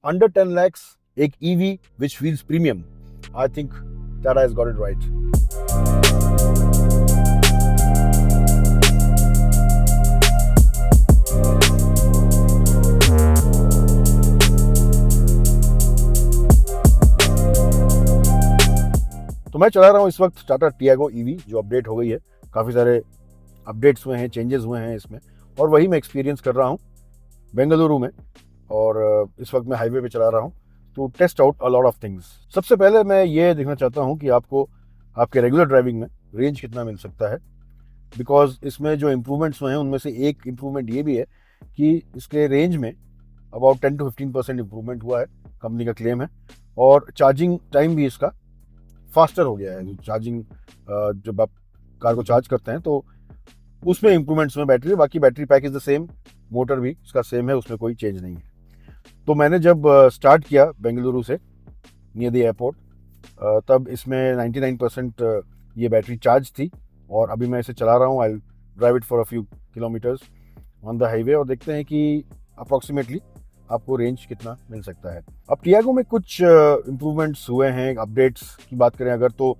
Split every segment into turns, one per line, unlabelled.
Under 10 lakhs एक EV which feels premium. I think Tata has got it right. तो मैं चला रहा हूँ इस वक्त टाटा टियागो EV जो अपडेट हो गई है। काफ़ी सारे अपडेट्स हुए हैं, चेंजेस हुए हैं इसमें, और वही मैं एक्सपीरियंस कर रहा हूँ बेंगलुरु में। और इस वक्त मैं हाईवे पे चला रहा हूँ to test out a lot of things. सबसे पहले मैं ये देखना चाहता हूँ कि आपको आपके रेगुलर ड्राइविंग में रेंज कितना मिल सकता है, बिकॉज इसमें जो इम्प्रूवमेंट्स हुए हैं उनमें से एक इम्प्रूवमेंट ये भी है कि इसके रेंज में अबाउट 10 to 15% इम्प्रूवमेंट हुआ है, कंपनी का क्लेम है। और चार्जिंग टाइम भी इसका फास्टर हो गया है। चार्जिंग जब आप कार को चार्ज करते हैं तो उसमें इम्प्रूवमेंट्स में बैटरी, बाकी battery pack is the same, motor भी इसका सेम है, उसमें कोई चेंज नहीं है। तो मैंने जब स्टार्ट किया बेंगलुरु से नियर द एयरपोर्ट, तब इसमें 99% ये बैटरी चार्ज थी, और अभी मैं इसे चला रहा हूँ। I drive it for a few kilometres on the highway और देखते हैं कि अप्रॉक्सीमेटली आपको रेंज कितना मिल सकता है। अब टियागो में कुछ इम्प्रूवमेंट्स हुए हैं। अपडेट्स की बात करें अगर, तो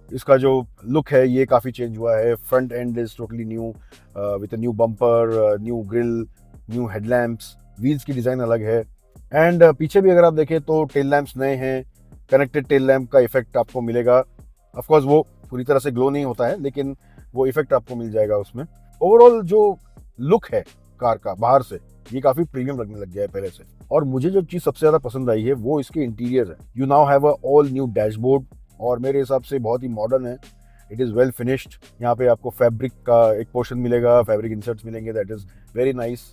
इसका जो लुक है ये काफ़ी चेंज हुआ है। Front end is totally new with a new bumper, new grill, new headlamps, wheels की डिज़ाइन अलग है। एंड पीछे भी अगर आप देखें तो टेल लैम्प्स नए हैं, कनेक्टेड टेल लैम्प का इफेक्ट आपको मिलेगा। ऑफकोर्स वो पूरी तरह से ग्लो नहीं होता है, लेकिन वो इफेक्ट आपको मिल जाएगा उसमें। ओवरऑल जो लुक है कार का बाहर से, ये काफ़ी प्रीमियम लगने लग गया है पहले से। और मुझे जो चीज़ सबसे ज़्यादा पसंद आई है वो इसके इंटीरियर है। You now have a all new dashboard, और मेरे हिसाब से बहुत ही मॉडर्न है। It is well finished. यहाँ पे आपको फैब्रिक का एक पोर्शन मिलेगा, फैब्रिक इंसर्ट्स मिलेंगे, दैट इज़ वेरी नाइस।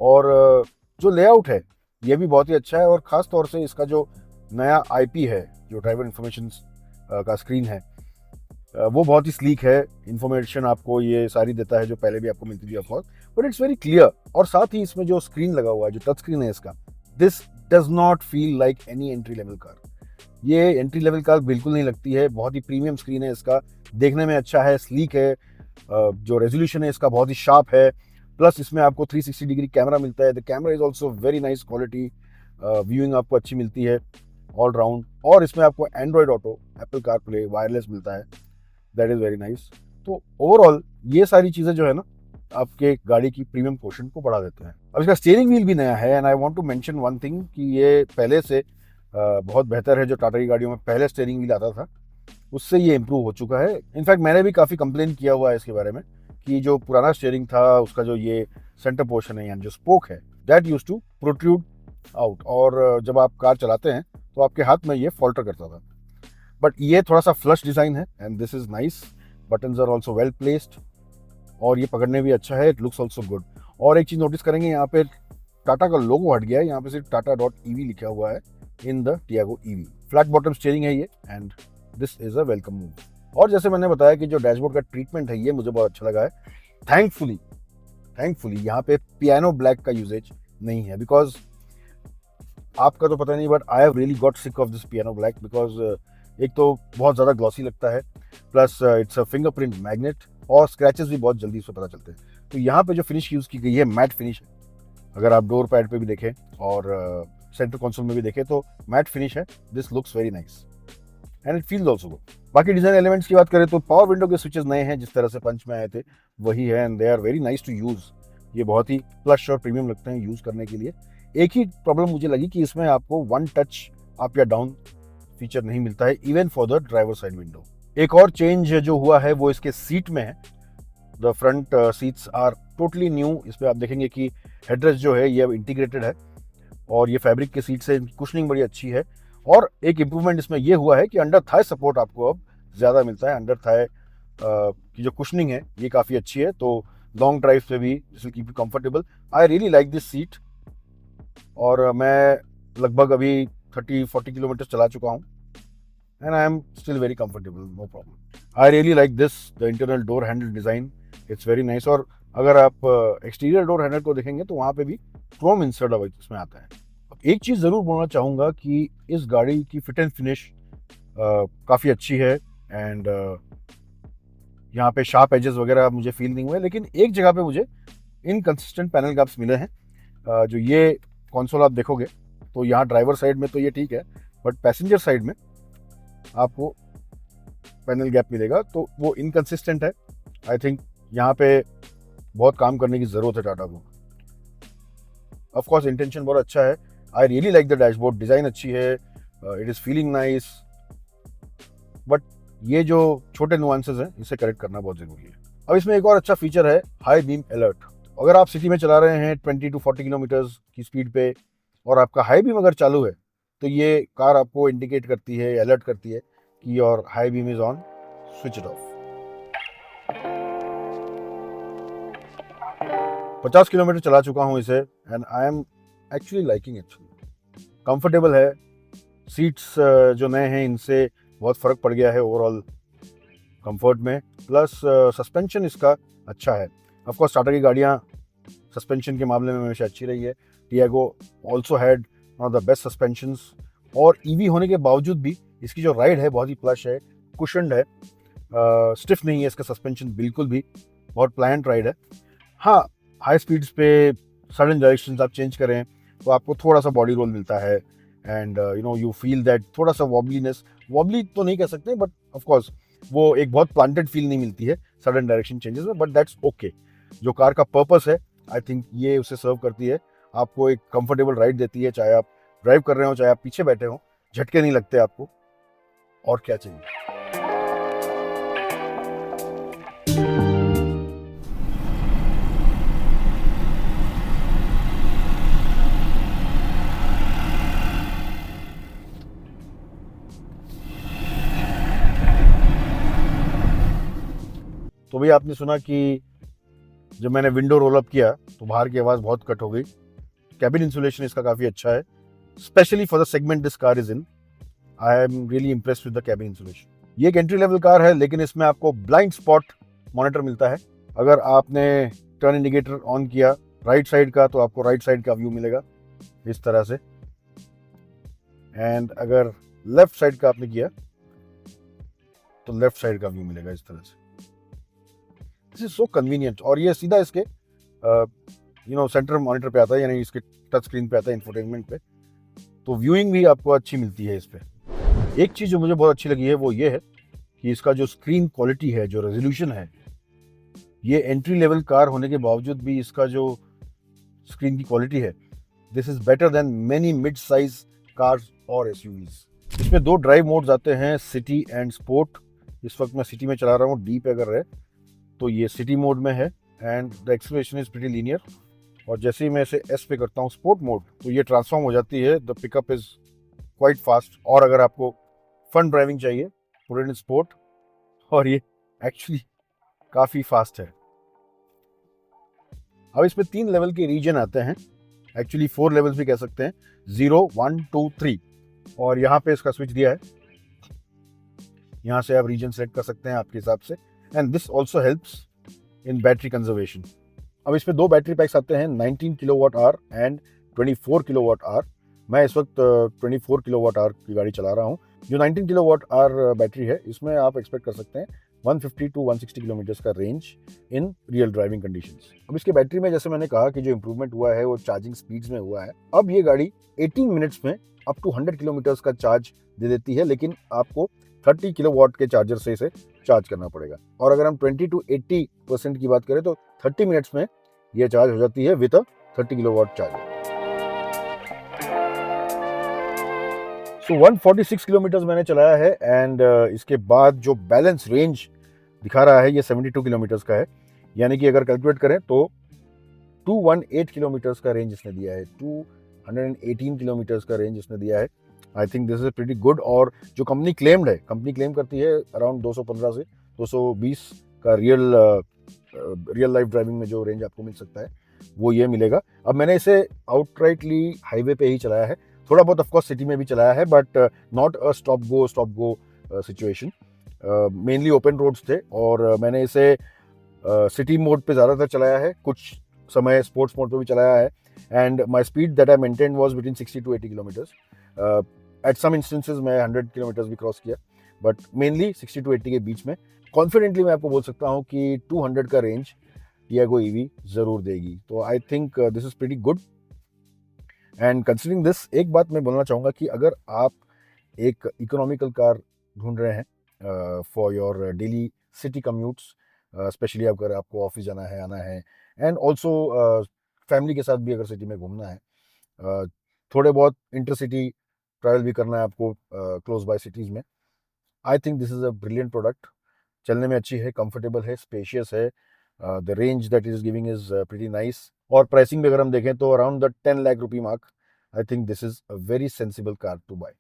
और जो लेआउट है ये भी बहुत ही अच्छा है, और ख़ास तौर से इसका जो नया IP है, जो ड्राइवर इंफॉर्मेशन का स्क्रीन है, वो बहुत ही स्लीक है। इंफॉर्मेशन आपको ये सारी देता है जो पहले भी आपको मिलती थी of course, but it's very clear. और साथ ही इसमें जो स्क्रीन लगा हुआ है, जो टच स्क्रीन है इसका, this does not feel like any entry level car. ये एंट्री लेवल कार बिल्कुल नहीं लगती है। बहुत ही प्रीमियम स्क्रीन है इसका, देखने में अच्छा है, स्लीक है। जो रेजोल्यूशन है इसका बहुत ही शार्प है। प्लस इसमें आपको 360 डिग्री कैमरा मिलता है। The camera is also very nice quality. Viewing आपको अच्छी मिलती है ऑल राउंड। और इसमें आपको Android auto, Apple car play, wireless मिलता है, दैट इज़ वेरी नाइस। तो ओवरऑल ये सारी चीज़ें जो है ना, आपके गाड़ी की प्रीमियम क्वोशंट को बढ़ा देते हैं। अब इसका स्टीयरिंग व्हील भी नया है, and I want to mention one thing कि ये पहले से बहुत बेहतर है। जो टाटा की गाड़ियों में पहले स्टीयरिंग व्हील आता था उससे ये इम्प्रूव हो चुका है। इनफैक्ट मैंने भी काफ़ी कंप्लेन किया हुआ है इसके बारे में कि जो पुराना स्टीयरिंग था उसका जो ये सेंटर पोर्शन है, यानी जो स्पोक है, that use to protrude out, और जब आप कार चलाते हैं तो आपके हाथ में ये फॉल्टर करता था। बट ये थोड़ा सा फ्लश डिज़ाइन है, and this is nice. Buttons are also well placed, और ये पकड़ने भी अच्छा है। It looks also good. और एक चीज़ नोटिस करेंगे, यहाँ पे टाटा का लोगो हट गया है, यहाँ पे सिर्फ tata.ev लिखा हुआ है in the Tiago EV। Flat bottom steering है ये, and this is a welcome move. और जैसे मैंने बताया कि जो डैशबोर्ड का ट्रीटमेंट है ये मुझे बहुत अच्छा लगा है। थैंकफुली यहाँ पे पियानो ब्लैक का यूजेज नहीं है, बिकॉज आपका तो पता नहीं, but I have really got sick of this piano black, because एक तो बहुत ज़्यादा ग्लॉसी लगता है, plus it's a fingerprint magnet, और स्क्रैचेस भी बहुत जल्दी उससे पता चलते हैं। तो यहाँ पे जो फिनिश यूज़ की गई है मैट फिनिश है। अगर आप डोर पैड पे भी देखें और सेंटर कंसोल में भी देखें तो मैट फिनिश है। This looks very nice and it feels also good. बाकी डिजाइन एलिमेंट्स की बात करें तो पावर विंडो के स्विचेस नए हैं, जिस तरह से पंच में आए थे वही है, and they are very nice to use. ये बहुत ही प्लश और प्रीमियम लगते हैं यूज़ करने के लिए। एक ही प्रॉब्लम मुझे लगी कि इसमें आपको वन टच अप या डाउन फीचर नहीं मिलता है, even for the driver side window. एक और चेंज जो हुआ है वो इसके सीट में है। The front seats are totally new. इस पर आप देखेंगे कि हेडरेस्ट जो है ये अब इंटीग्रेटेड है, और ये फैब्रिक के सीट से कुशनिंग बड़ी अच्छी है। और एक इम्प्रूवमेंट इसमें ये हुआ है कि अंडर थाई सपोर्ट आपको अब ज़्यादा मिलता है। अंडर थाई की जो कुशनिंग है ये काफ़ी अच्छी है, तो लॉन्ग ड्राइव पे भी this will keep you comfortable. I really like this seat, और मैं लगभग अभी 30-40 किलोमीटर चला चुका हूँ, and I am still very comfortable, no problem. I really like this, the internal door handle design, it's very nice. और अगर आप एक्सटीरियर डोर हैंडल को देखेंगे तो वहाँ पे भी क्रोम इंसर्ट अब इसमें आता है। एक चीज़ ज़रूर बोलना चाहूँगा कि इस गाड़ी की फिट एंड फिनिश काफ़ी अच्छी है, एंड यहाँ पे शार्प एजेस वगैरह मुझे फील नहीं हुए, लेकिन एक जगह पे मुझे इनकंसिस्टेंट पैनल गैप्स मिले हैं। जो ये कंसोल आप देखोगे तो यहाँ ड्राइवर साइड में तो ये ठीक है, बट पैसेंजर साइड में आपको पैनल गैप मिलेगा, तो वो इनकंसिस्टेंट है। आई थिंक यहाँ पे बहुत काम करने की ज़रूरत है टाटा को। ऑफ कोर्स इंटेंशन बहुत अच्छा है, आई really like the dashboard, design अच्छी है, it is feeling nice, but ये जो छोटे नुआंसेस हैं इसे करेक्ट करना बहुत ज़रूरी है। अब इसमें एक और अच्छा फीचर है हाई बीम अलर्ट। अगर आप सिटी में चला रहे हैं 20 to 40 किलोमीटर्स की स्पीड पे और आपका हाई बीम अगर चालू है, तो ये कार आपको इंडिकेट करती है, अलर्ट करती है कि your high beam is on, switch it of. 50 kilometre चला चुका हूँ इसे and I am actually liking it. Comfortable है, सीट्स जो नए हैं इनसे बहुत फ़र्क पड़ गया है ओवरऑल कंफर्ट में, प्लस सस्पेंशन इसका अच्छा है। ऑफ कोर्स टाटा की गाड़ियाँ सस्पेंशन के मामले में हमेशा अच्छी रही है। Tiago also had one of the best suspensions, और ईवी होने के बावजूद भी इसकी जो राइड है बहुत ही प्लश है, कुशन्ड है, स्टिफ नहीं है इसका सस्पेंशन बिल्कुल भी, बहुत प्लान्ट राइड है। हाँ, हाई स्पीड्स पे सडन डायरेक्शंस आप चेंज करें तो आपको थोड़ा सा बॉडी रोल मिलता है एंड यू फील दैट थोड़ा सा वॉबलीनेस, वॉबली तो नहीं कह सकते बट ऑफ कोर्स वो एक बहुत प्लांटेड फील नहीं मिलती है सडन डायरेक्शन चेंजेस में, बट दैट्स ओके। जो कार का पर्पस है आई थिंक ये उसे सर्व करती है, आपको एक कंफर्टेबल राइड देती है, चाहे आप ड्राइव कर रहे हो चाहे आप पीछे बैठे हो, झटके नहीं लगते आपको, और क्या चाहिए। तो भाई आपने सुना कि जब मैंने विंडो रोल अप किया तो बाहर की आवाज़ बहुत कट हो गई। कैबिन इंसुलेशन इसका काफ़ी अच्छा है, specially for the segment this car is in. I am really impressed with the cabin insulation. ये एक एंट्री लेवल कार है, लेकिन इसमें आपको ब्लाइंड स्पॉट मॉनिटर मिलता है। अगर आपने टर्न इंडिकेटर ऑन किया राइट साइड का तो आपको राइट साइड का व्यू मिलेगा इस तरह से, एंड अगर लेफ्ट साइड का आपने किया तो लेफ्ट साइड का व्यू मिलेगा इस तरह से। दिस इज सो कन्वीनियंट, और ये सीधा इसके सेंटर मॉनिटर पे आता है, यानी इसके टच स्क्रीन पे आता है, इंफोटेनमेंट पे, तो व्यूइंग भी आपको अच्छी मिलती है इस पे। एक चीज़ जो मुझे बहुत अच्छी लगी है वो ये है कि इसका जो स्क्रीन क्वालिटी है, जो रेजोल्यूशन है, ये एंट्री लेवल कार होने के बावजूद भी इसका जो स्क्रीन की क्वालिटी है, this is better than many mid size cars और एसयूवीज। इसमें दो ड्राइव मोड्स आते हैं, सिटी एंड स्पोर्ट। इस वक्त मैं सिटी में चला रहा हूँ, डी पे अगर रहे तो ये सिटी मोड में है and the acceleration is pretty linear, और जैसे ही मैं इसे एस पे करता हूँ स्पोर्ट मोड तो ये ट्रांसफॉर्म हो जाती है, the pickup is quite fast. और अगर आपको फन ड्राइविंग चाहिए पुट इट इन स्पोर्ट, और ये एक्चुअली काफ़ी फास्ट है। अब इसमें 3 लेवल के रीजन आते हैं, एक्चुअली 4 लेवल्स भी कह सकते हैं, 0, 1, 2, 3, और यहाँ पे इसका स्विच दिया है, यहाँ से आप रीजन सेलेक्ट कर सकते हैं आपके हिसाब से, and this also helps in battery conservation. अब इसमें 2 बैटरी पैक्स आते हैं, 19 kilowatt hour and 24 kilowatt hour. मैं इस वक्त 24 किलोवाट आवर की गाड़ी चला रहा हूँ। जो 19 किलोवाट आवर बैटरी है इसमें आप एक्सपेक्ट कर सकते हैं 150 to 160 किलोमीटर्स का range in real driving conditions. अब इसके बैटरी में जैसे मैंने कहा कि जो इंप्रूवमेंट हुआ है वो चार्जिंग स्पीड्स में हुआ है। अब ये गाड़ी 18 मिनट्स में अप टू 100 किलोमीटर्स का चार्ज दे देती है, लेकिन आपको 30 किलोवाट के चार्जर से इसे चार्ज करना पड़ेगा। और अगर हम 20 to 80% की बात करें तो 30 मिनट्स में ये चार्ज हो जाती है with a 30 kilowatt charger. So 146 kilometres मैंने चलाया है एंड इसके बाद जो बैलेंस रेंज दिखा रहा है ये 72 किलोमीटर्स का है, यानी कि अगर कैलकुलेट करें तो 218 किलोमीटर्स का रेंज इसने दिया है, 218 किलोमीटर्स का रेंज इसने दिया है। आई think this is pretty good, और जो कंपनी क्लेम्ड है, कंपनी क्लेम करती है अराउंड 215 से 220 का रियल लाइफ ड्राइविंग में जो रेंज आपको मिल सकता है वो ये मिलेगा। अब मैंने इसे आउटराइटली हाईवे पे ही चलाया है, थोड़ा बहुत ऑफकोर्स सिटी में भी चलाया है, but not a stop go situation. Mainly open roads थे और मैंने इसे सिटी मोड पे ज़्यादातर चलाया है, कुछ समय स्पोर्ट्स मोड पे भी चलाया है, and my speed that I maintain was between 60 to 80 kilometres. At some instances मैं 100 किलोमीटर्स भी क्रॉस किया, बट मेनली 60 to 80 के बीच में। कॉन्फिडेंटली मैं आपको बोल सकता हूँ कि 200 का रेंज टियागो ईवी ज़रूर देगी, तो आई think this is pretty good. And considering this, एक बात मैं बोलना चाहूँगा कि अगर आप एक इकोनॉमिकल कार ढूंढ रहे हैं for your daily city commutes, specially अगर आपको ऑफिस जाना है, आना है, एंड ऑल्सो फैमिली के साथ भी अगर सिटी में घूमना है, थोड़े बहुत इंटरसिटी ट्रैवल भी करना है आपको क्लोज बाय सिटीज़ में, I think this is a brilliant product. चलने में अच्छी है, कंफर्टेबल है, स्पेशियस है, the range that is giving is pretty nice, और प्राइसिंग भी अगर हम देखें तो around the 10 lakh rupee mark, I think this is a very sensible car to bye.